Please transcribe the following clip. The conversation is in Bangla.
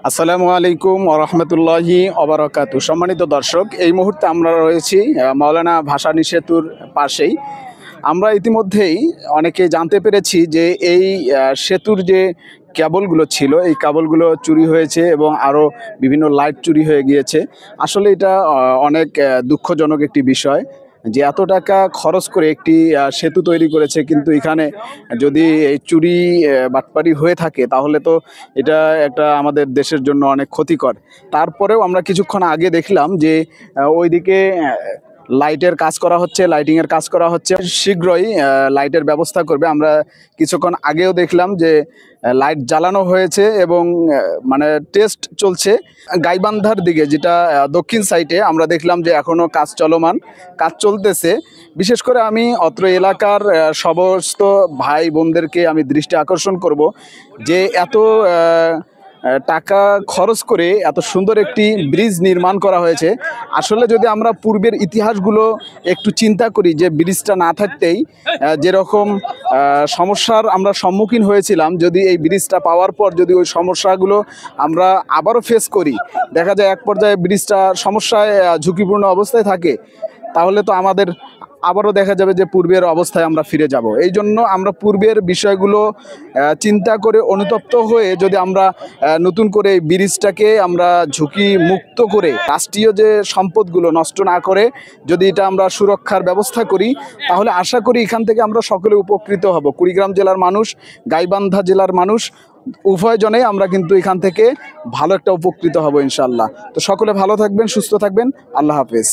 আসসালামু আলাইকুম ওয়া রাহমাতুল্লাহি ওয়া বারাকাতুহু। সম্মানিত দর্শক, এই মুহূর্তে আমরা রয়েছি মাওলানা ভাসানী সেতুর পাশেই। আমরা ইতিমধ্যেই অনেকে জানতে পেরেছি যে এই সেতুর যে কেবলগুলো ছিল, এই কেবলগুলো চুরি হয়েছে এবং আরও বিভিন্ন লাইট চুরি হয়ে গিয়েছে। আসলে এটা অনেক দুঃখজনক একটি বিষয় যে এত টাকা খরচ করে একটি সেতু তৈরি করেছে, কিন্তু এখানে যদি এই চুরি বাটপারি হয়ে থাকে তাহলে তো এটা একটা আমাদের দেশের জন্য অনেক ক্ষতিকর। তারপরেও আমরা কিছুক্ষণ আগে দেখলাম যে ওইদিকে লাইটের কাজ করা হচ্ছে, লাইটিংয়ের কাজ করা হচ্ছে, শীঘ্রই লাইটের ব্যবস্থা করবে। আমরা কিছুক্ষণ আগেও দেখলাম যে লাইট জ্বালানো হয়েছে এবং মানে টেস্ট চলছে। গাইবান্ধার দিকে যেটা দক্ষিণ সাইডে আমরা দেখলাম যে এখনও কাজ চলমান, কাজ চলতেছে। বিশেষ করে আমি অত্র এলাকার সমস্ত ভাই বোনদেরকে আমি দৃষ্টি আকর্ষণ করব যে এত টাকা খরচ করে এত সুন্দর একটি ব্রিজ নির্মাণ করা হয়েছে। আসলে যদি আমরা পূর্বের ইতিহাসগুলো একটু চিন্তা করি যে ব্রিজটা না থাকতেই যেরকম সমস্যার আমরা সম্মুখীন হয়েছিলাম, যদি এই ব্রিজটা পাওয়ার পর যদি ওই সমস্যাগুলো আমরা আবারও ফেস করি, দেখা যায় এক পর্যায়ে ব্রিজটা সমস্যায় ঝুঁকিপূর্ণ অবস্থায় থাকে, তাহলে তো আমাদের আবারও দেখা যাবে যে পূর্বের অবস্থায় আমরা ফিরে যাব। এই জন্য আমরা পূর্বের বিষয়গুলো চিন্তা করে অনুতপ্ত হয়ে যদি আমরা নতুন করে এই ব্রিজটাকে আমরা ঝুঁকি মুক্ত করে রাষ্ট্রীয় যে সম্পদগুলো নষ্ট না করে যদি এটা আমরা সুরক্ষার ব্যবস্থা করি, তাহলে আশা করি এখান থেকে আমরা সকলে উপকৃত হব। কুড়িগ্রাম জেলার মানুষ, গাইবান্ধা জেলার মানুষ, উভয়জনেই আমরা কিন্তু এখান থেকে ভালো একটা উপকৃত হব ইনশাআল্লাহ। তো সকলে ভালো থাকবেন, সুস্থ থাকবেন। আল্লাহ হাফেজ।